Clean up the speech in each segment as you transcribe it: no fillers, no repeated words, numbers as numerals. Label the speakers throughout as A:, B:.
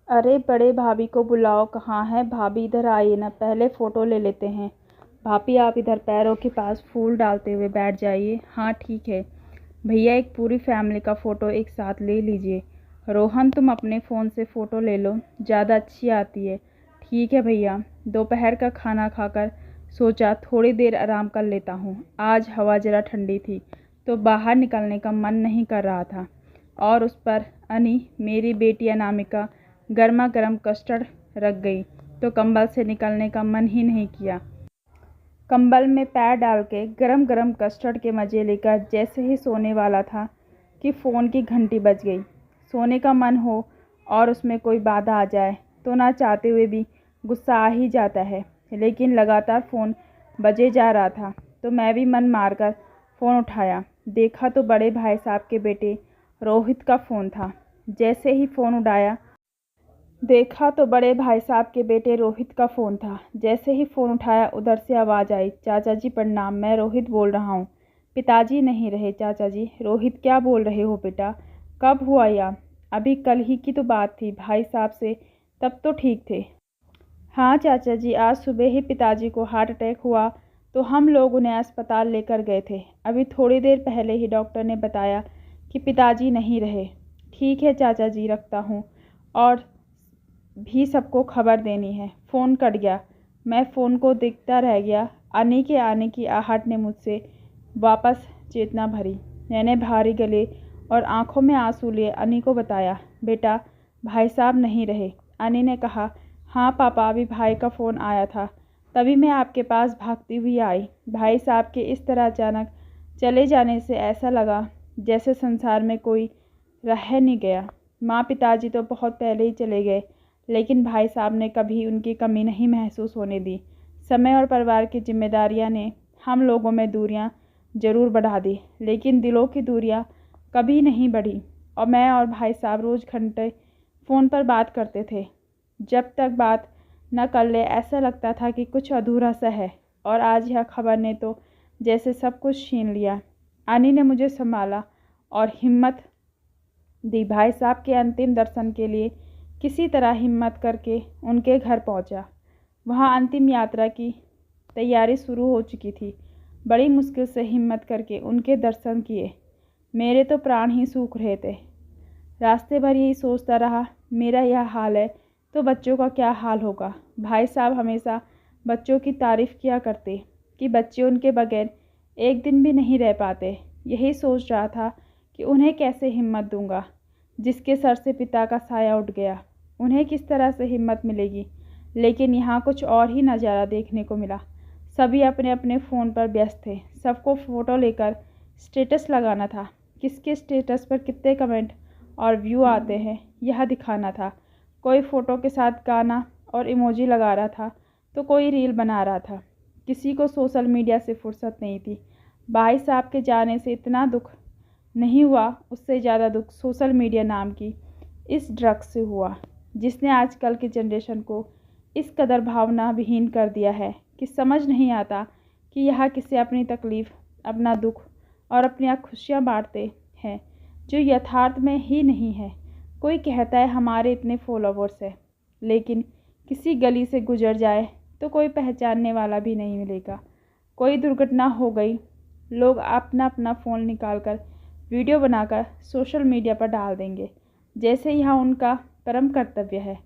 A: अरे बड़े भाभी को बुलाओ। कहाँ है भाभी? इधर आइए ना, पहले फ़ोटो ले लेते हैं। भाभी आप इधर पैरों के पास फूल डालते हुए बैठ जाइए। हाँ ठीक है भैया, एक पूरी फैमिली का फ़ोटो एक साथ ले लीजिए। रोहन तुम अपने फ़ोन से फ़ोटो ले लो, ज़्यादा अच्छी आती है। ठीक है भैया। दोपहर का खाना खाकर सोचा थोड़ी देर आराम कर लेता हूँ। आज हवा ज़रा ठंडी थी तो बाहर निकलने का मन नहीं कर रहा था। और उस पर अनी मेरी बेटी अनामिका गर्मा गर्म कस्टर्ड रख गई तो कंबल से निकलने का मन ही नहीं किया। कंबल में पैर डाल के गरम गरम कस्टर्ड के मज़े लेकर जैसे ही सोने वाला था कि फ़ोन की घंटी बज गई। सोने का मन हो और उसमें कोई बाधा आ जाए तो ना चाहते हुए भी गुस्सा आ ही जाता है। लेकिन लगातार फ़ोन बजे जा रहा था तो मैं भी मन मारकर फ़ोन उठाया। देखा तो बड़े भाई साहब के बेटे रोहित का फ़ोन था। जैसे ही फ़ोन उठाया जैसे ही फ़ोन उठाया उधर से आवाज़ आई, चाचा जी प्रणाम, मैं रोहित बोल रहा हूँ। पिताजी नहीं रहे चाचा जी। रोहित क्या बोल रहे हो बेटा? कब हुआ या? अभी कल ही की तो बात थी भाई साहब से, तब तो ठीक थे। हाँ चाचा जी, आज सुबह ही पिताजी को हार्ट अटैक हुआ तो हम लोग उन्हें अस्पताल लेकर गए थे। अभी थोड़ी देर पहले ही डॉक्टर ने बताया कि पिताजी नहीं रहे। ठीक है चाचा जी, रखता हूँ। और भी सबको खबर देनी है। फ़ोन कट गया। मैं फ़ोन को देखता रह गया। अनी के आने की आहट ने मुझसे वापस चेतना भरी। मैंने भारी गले और आंखों में आंसू लिए अनी को बताया, बेटा भाई साहब नहीं रहे। अनी ने कहा, हाँ पापा, अभी भाई का फ़ोन आया था, तभी मैं आपके पास भागती हुई आई। भाई साहब के इस तरह अचानक चले जाने से ऐसा लगा जैसे संसार में कोई रह नहीं गया। माँ पिताजी तो बहुत पहले ही चले गए, लेकिन भाई साहब ने कभी उनकी कमी नहीं महसूस होने दी। समय और परिवार की जिम्मेदारियां ने हम लोगों में दूरियां ज़रूर बढ़ा दी, लेकिन दिलों की दूरियां कभी नहीं बढ़ी। और मैं और भाई साहब रोज़ घंटे फ़ोन पर बात करते थे। जब तक बात न कर ले ऐसा लगता था कि कुछ अधूरा सा है। और आज यह खबर ने तो जैसे सब कुछ छीन लिया। अनी ने मुझे संभाला और हिम्मत दी। भाई साहब के अंतिम दर्शन के लिए किसी तरह हिम्मत करके उनके घर पहुंचा। वहां अंतिम यात्रा की तैयारी शुरू हो चुकी थी। बड़ी मुश्किल से हिम्मत करके उनके दर्शन किए। मेरे तो प्राण ही सूख रहे थे। रास्ते भर यही सोचता रहा, मेरा यह हाल है तो बच्चों का क्या हाल होगा। भाई साहब हमेशा बच्चों की तारीफ़ किया करते कि बच्चे उनके बगैर एक दिन भी नहीं रह पाते। यही सोच रहा था कि उन्हें कैसे हिम्मत दूंगा जिसके सर से पिता का साया उठ गया। उन्हें किस तरह से हिम्मत मिलेगी। लेकिन यहाँ कुछ और ही नज़ारा देखने को मिला। सभी अपने अपने फ़ोन पर व्यस्त थे। सबको फ़ोटो लेकर स्टेटस लगाना था। किसके स्टेटस पर कितने कमेंट और व्यू आते हैं यह दिखाना था। कोई फ़ोटो के साथ गाना और इमोजी लगा रहा था तो कोई रील बना रहा था। किसी को सोशल मीडिया से फुर्सत नहीं थी। भाई साहब के जाने से इतना दुख नहीं हुआ, उससे ज़्यादा दुख सोशल मीडिया नाम की इस ड्रग से हुआ, जिसने आजकल की जनरेशन को इस कदर भावना विहीन कर दिया है कि समझ नहीं आता कि यह किसे अपनी तकलीफ़, अपना दुख और अपनी खुशियाँ बांटते हैं जो यथार्थ में ही नहीं है। कोई कहता है हमारे इतने फॉलोवर्स हैं, लेकिन किसी गली से गुजर जाए तो कोई पहचानने वाला भी नहीं मिलेगा। कोई दुर्घटना हो गई, लोग अपना अपना फ़ोन निकालकर वीडियो बनाकर सोशल मीडिया पर डाल देंगे जैसे यह उनका परम कर्तव्य है,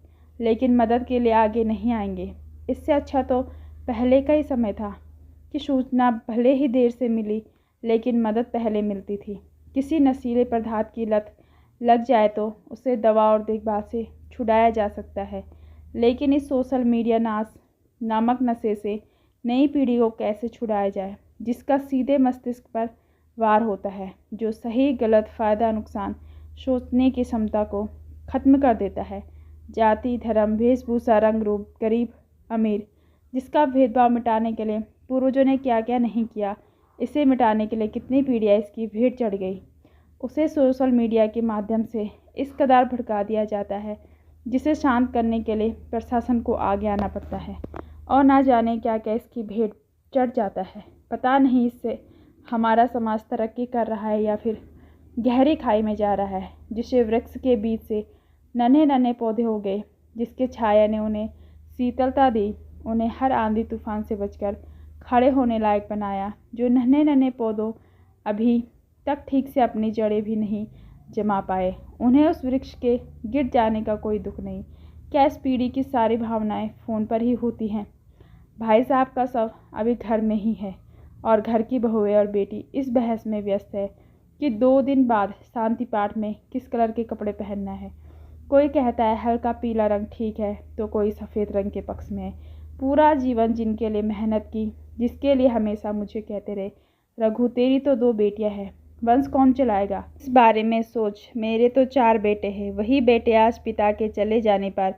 A: लेकिन मदद के लिए आगे नहीं आएंगे। इससे अच्छा तो पहले का ही समय था कि सूचना भले ही देर से मिली, लेकिन मदद पहले मिलती थी। किसी नशीले पदार्थ की लत लग जाए तो उसे दवा और देखभाल से छुड़ाया जा सकता है, लेकिन इस सोशल मीडिया नामक नशे से नई पीढ़ी को कैसे छुड़ाया जाए, जिसका सीधे मस्तिष्क पर वार होता है, जो सही गलत फ़ायदा नुकसान सोचने की क्षमता को ख़त्म कर देता है। जाति धर्म वेशभूषा रंग रूप गरीब अमीर, जिसका भेदभाव मिटाने के लिए पूर्वजों ने क्या क्या नहीं किया, इसे मिटाने के लिए कितनी पीढ़ियाँ इसकी भीड़ चढ़ गई, उसे सोशल मीडिया के माध्यम से इस कदर भड़का दिया जाता है, जिसे शांत करने के लिए प्रशासन को आगे आना पड़ता है। और ना जाने क्या क्या इसकी भीड़ चढ़ जाता है। पता नहीं इससे हमारा समाज तरक्की कर रहा है या फिर गहरी खाई में जा रहा है, जिसे वृक्ष के बीच से नन्हे नन्हे पौधे हो गए जिसके छाया ने उन्हें शीतलता दी, उन्हें हर आंधी तूफान से बचकर खड़े होने लायक बनाया। जो नन्हे नन्हे पौधों अभी तक ठीक से अपनी जड़ें भी नहीं जमा पाए, उन्हें उस वृक्ष के गिर जाने का कोई दुख नहीं। क्या इस पीढ़ी की सारी भावनाएं फ़ोन पर ही होती हैं? भाई साहब का शव अभी घर में ही है और घर की बहुएं और बेटी इस बहस में व्यस्त है कि 2 दिन बाद शांति पाठ में किस कलर के कपड़े पहनना है। कोई कहता है हल्का पीला रंग ठीक है, तो कोई सफ़ेद रंग के पक्ष में है। पूरा जीवन जिनके लिए मेहनत की, जिसके लिए हमेशा मुझे कहते रहे, रघु तेरी तो 2 बेटियां हैं, वंश कौन चलाएगा? इस बारे में सोच, मेरे तो 4 बेटे हैं। वही बेटे आज पिता के चले जाने पर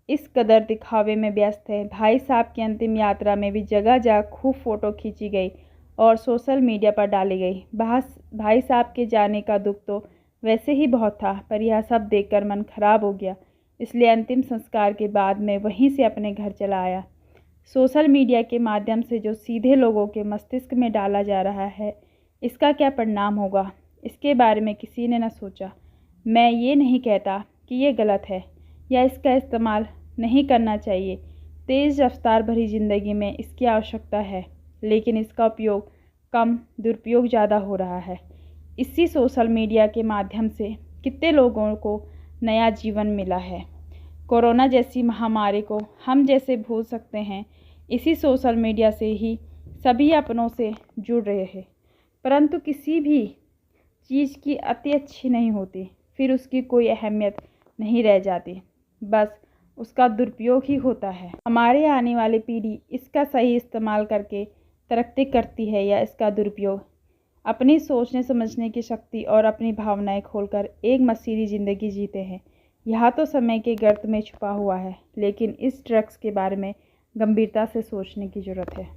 A: इस कदर दिखावे में व्यस्त है। भाई साहब की अंतिम यात्रा में भी जगह जगह खूब फ़ोटो खींची गई और सोशल मीडिया पर डाली गई। भाई साहब के जाने का दुख तो वैसे ही बहुत था, पर यह सब देखकर मन खराब हो गया। इसलिए अंतिम संस्कार के बाद मैं वहीं से अपने घर चला आया। सोशल मीडिया के माध्यम से जो सीधे लोगों के मस्तिष्क में डाला जा रहा है, इसका क्या परिणाम होगा, इसके बारे में किसी ने न सोचा। मैं ये नहीं कहता कि ये गलत है या इसका इस्तेमाल नहीं करना चाहिए। तेज़ रफ्तार भरी ज़िंदगी में इसकी आवश्यकता है, लेकिन इसका उपयोग कम, दुरुपयोग ज़्यादा हो रहा है। इसी सोशल मीडिया के माध्यम से कितने लोगों को नया जीवन मिला है। कोरोना जैसी महामारी को हम जैसे भूल सकते हैं, इसी सोशल मीडिया से ही सभी अपनों से जुड़ रहे हैं। परंतु किसी भी चीज़ की अति अच्छी नहीं होती, फिर उसकी कोई अहमियत नहीं रह जाती, बस उसका दुरुपयोग ही होता है। हमारे आने वाली पीढ़ी इसका सही इस्तेमाल करके तरक्की करती है या इसका दुरुपयोग। अपनी सोचने समझने की शक्ति और अपनी भावनाएं खोलकर एक मसीही ज़िंदगी जीते हैं। यह तो समय के गर्त में छुपा हुआ है, लेकिन इस ड्रग्स के बारे में गंभीरता से सोचने की ज़रूरत है।